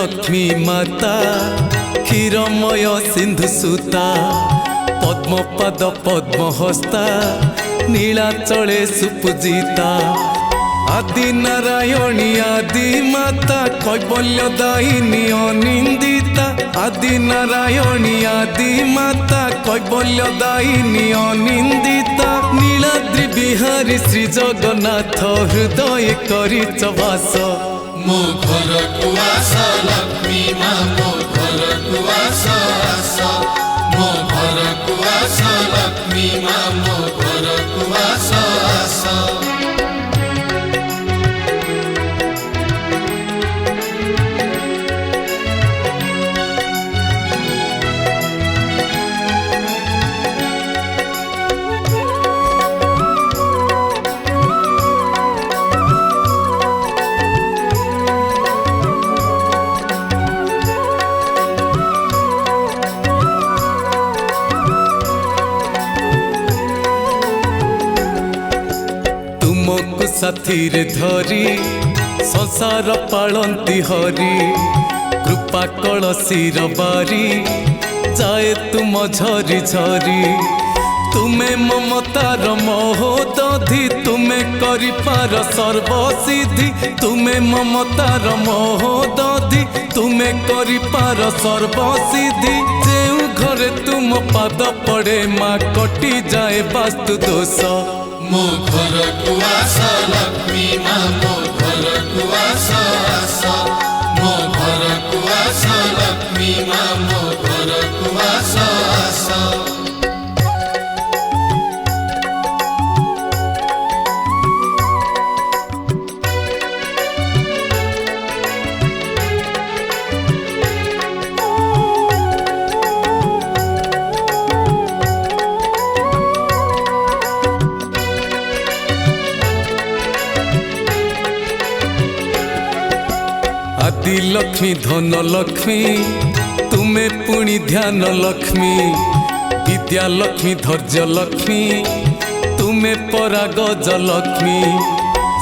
लक्ष्मी माता क्षीरमय सिंधु सूता पद्मपाद पद्महस्ता नीलाचले सुपूजिता आदि नारायणी आदि माता कैवल्यदायिनी अनिंदिता आदि नारायणी आदि माता कैवल्यदायिनी अनिंदिता नीलाद्रि बिहारी श्री जगन्नाथ हृदय करिच वास मो घर को आस लक्ष्मी माँ मो घर को आस आस मो घर को आस लक्ष्मी माँ मो घर को आस आस साथी रे धरी संसार पालंती हरि कृपा कलसीर बारी जाए तुम झरी झरी तुमे ममतार महोदधि तुमे करिपार सर्वसिद्धि तुमे ममतार महोदधि तुमे करिपार सर्वसिद्धि जेउ घरे तुम पाद पड़े माँ कटि जाए वास्तु दोष मो घर को आस लक्ष्मी माँ मो घर को आस आस मो घर को आस लक्ष्मी माँ मो घर को आस आस आदि लक्ष्मी धन लक्ष्मी तुमे पुणी ध्यान लक्ष्मी विद्या लक्ष्मी धैर्य लक्ष्मी तुमे परागज लक्ष्मी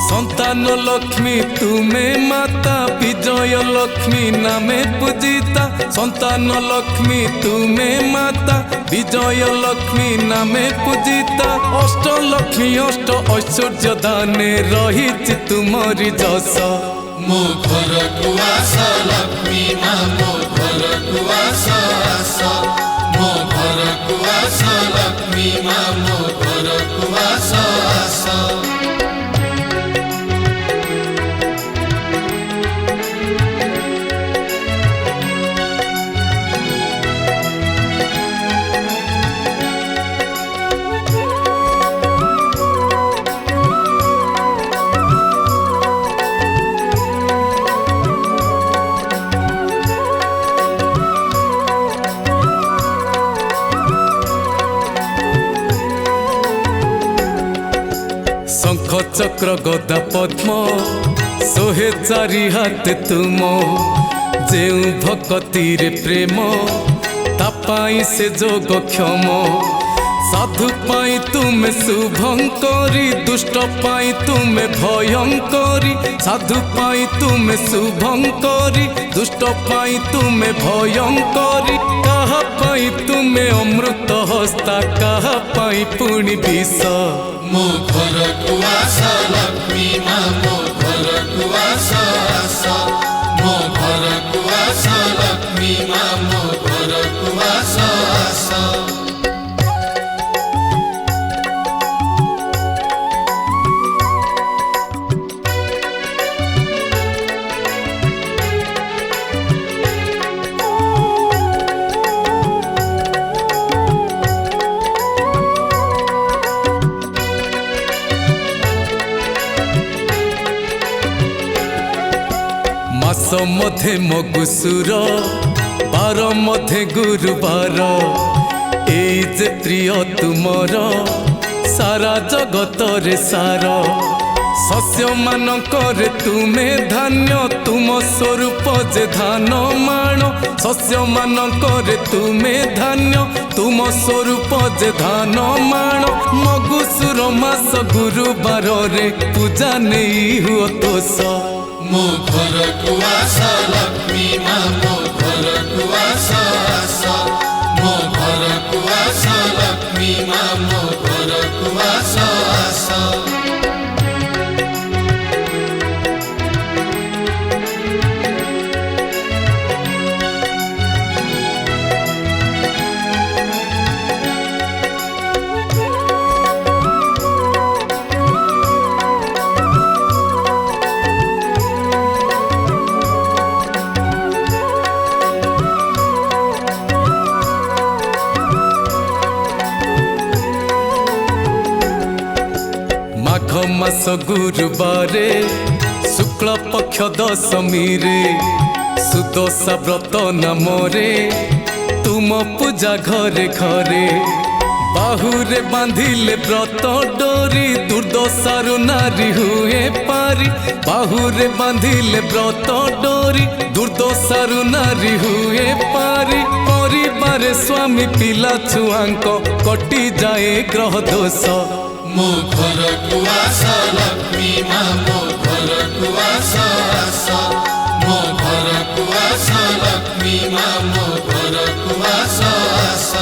संतान लक्ष्मी तुमे माता विजय लक्ष्मी नामे पूजिता संतान लक्ष्मी तुमे माता विजय लक्ष्मी नामे पूजिता अष्ट लक्ष्मी अष्ट ऐश्वर्य दाने रही तुमरी जस मो घर को आस लक्ष्मी माँ मो घर को आस आस मो घर को आस लक्ष्मी माँ मो घर को आस आस शंख चक्र गदा पद्म सोहे चारि हाथ तुम जेउ भक्ति रे प्रेम तापाई से जोग क्षम साधु पाई तुमे शुभंकरी दुष्ट पाई तुमे भयंकरी साधु पाई तुमे शुभंकरी दुष्ट पाई तुमे भयंकरी कहा पाई तुमे अमृत हस्ता कहा पाई पुणी विष मो घर को आस लक्ष्मी माँ मो घर को आस आस मो घर को आस लक्ष्मी माँ मो घर को आस आस मास मधे मगुसुर बार मधे गुरुवार एई जे प्रिय तुमर सारा जगत रे सार शस्य मानकरे तुमे धान्य तुम स्वरूप जे धान माण शस्य मानकरे तुमे धान्य तुम स्वरूप जे धान माण मगुसुर मास गुरुवार रे पूजा नहीं हुआ तोष ମୋ ଘରକୁ ଆସ ଲକ୍ଷ୍ମୀ ମା ମୋ ଘରକୁ ଆସ ଆସ ମୋ ଘରକୁ ଆସ ଲକ୍ଷ୍ମୀ ମା ମୋ ଘରକୁ ଆସ ଆସ माघ मास गुरुबारे शुक्ल पक्ष दशमी रे सुदशा व्रत नामरे तुम पूजा घरे घरे बाहुरे बांधिले व्रत डोरी दुर्दशारु नारी हुए पारी बाहुरे बांधिले व्रत डोरी दुर्दशारु नारी हुए पारी परिवार स्वामी पिला छुआंक कटि जाए ग्रह दोष ମୋ ଘରକୁ ଆସ ଲକ୍ଷ୍ମୀ ମା ମୋ ଘରକୁ ଆସ ଆସ ମୋ ଘରକୁ ଆସ ଲକ୍ଷ୍ମୀ ମା ମୋ ଘରକୁ ଆସ ଆସ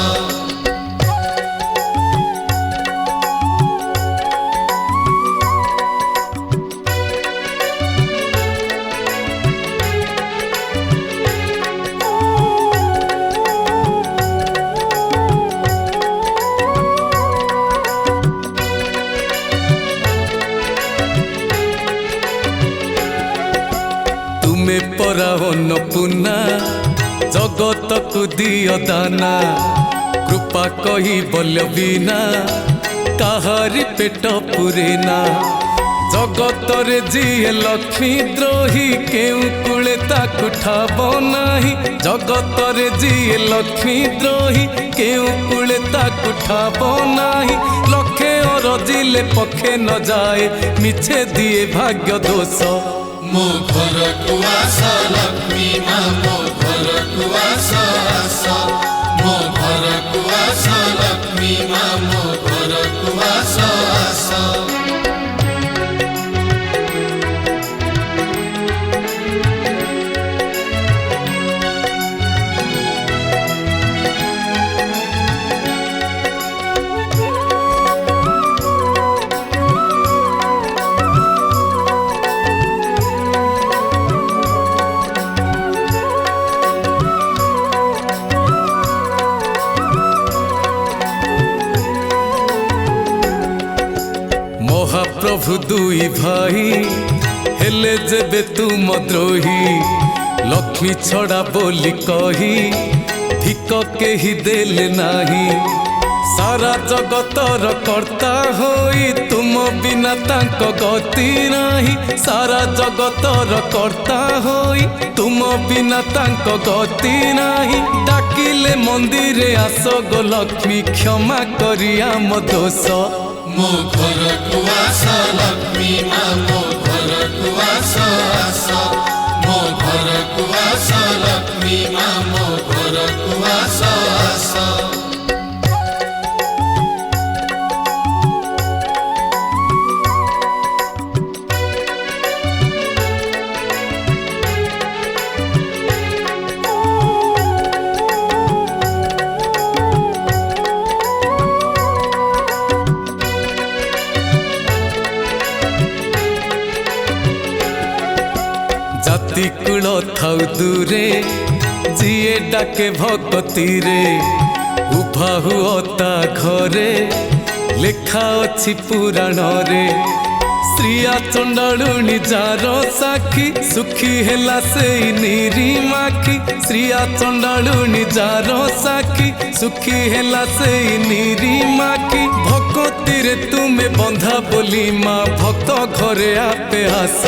तुमे परा अन्नपूर्णा जगत को दियो दाना कृपा कही बल्य बिना काहारी पेट पुरेना जगत रे जीए लक्ष्मी द्रोही केउ कुले ताकु ठाबो नाही जगत रे जीए लक्ष्मी द्रोही केउ कुले ताकु ठाबो नाही लखे अरजिले पखे न जाए मिछे दिए भाग्य दोष ମୋ ଘରକୁ ଆସ ଲକ୍ଷ୍ମୀ ମା ମୋ ଘରକୁ ଆସ ଆସ ମୋ ଘରକୁ ଆସ ଲକ୍ଷ୍ମୀ ମା ମୋ ଘରକୁ ଆସ ଆସ महाप्रभु दुई भाई हेले जेबे तुम द्रोही लक्ष्मी छड़ा बोली कही भिक केही देले नाही सारा जगतर कर्ता होई तुम बिना तांको गति नाही सारा जगतर कर्ता होई तुम बिना तांको गति नाही डाकिले मंदिरे आस गो लक्ष्मी क्षमा करी आम दोष ମୋ ଘରକୁ ଆସ ଲକ୍ଷ୍ମୀ ମା ମୋ ଘରକୁ ଆସ ଆସ ମୋ ଘରକୁ ଆସ ଲକ୍ଷ୍ମୀ ମା ମୋ ଘରକୁ ଆସ ଆସ जाति कूल थाउ दूरे जिए डाके भगती रे उभा हुअता घरे लेखा अच्छी पुराण रे श्रिया चंडालुनी जार साखी सुखी हेला से नीरी माखी श्रिया चंडालुनी जार साखी सुखी हेला से नीरी माखी भक्ति रे तुमे बंधा बोली माँ भक्त घरे आपे आस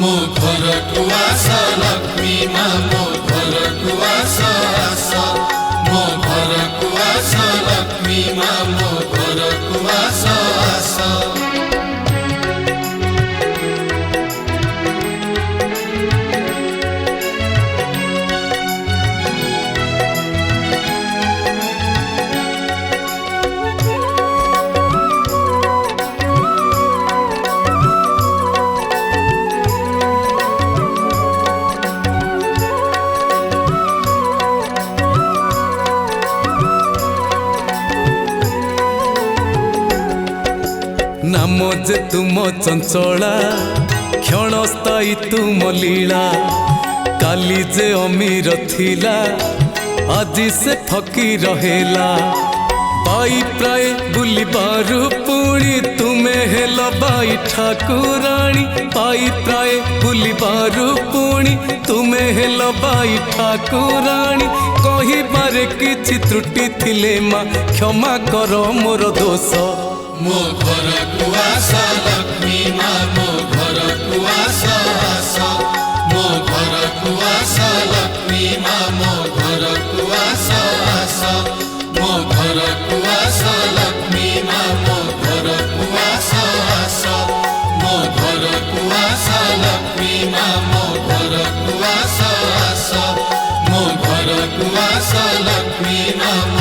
ମୋ ଘରକୁ ଆସ ଲକ୍ଷ୍ମୀ ମା ମୋ ଘରକୁ ଆସ ଆସ ମୋ ଘରକୁ ଆସ ଲକ୍ଷ୍ମୀ ମା ମୋ ଘରକୁ ଆସ ଆସ नाम जे तुम चंचला क्षणस्थायी तुम लीला काली जे अमीर थिला आजी से फकीर हेला बाई प्राय बुली बारू पुणी तुम्हें हेल बाई ठाकुराणी बाई प्राय बुली बारू पुणी तुम्हें हेल बाई ठाकुराणी कही बारे किछि त्रुटि थिले माँ क्षमा कर मोर दोष मो घर कुआस लक्ष्मी माँ मो घर कुआस आस मो घर कुआस लक्ष्मी माँ मो घर कुआस आस मो घर कुआस लक्ष्मी माँ मो घर कुआस आस मो घर कुआस लक्ष्मी माँ मो घर कुआस आस मो घर कुआस लक्ष्मी माँ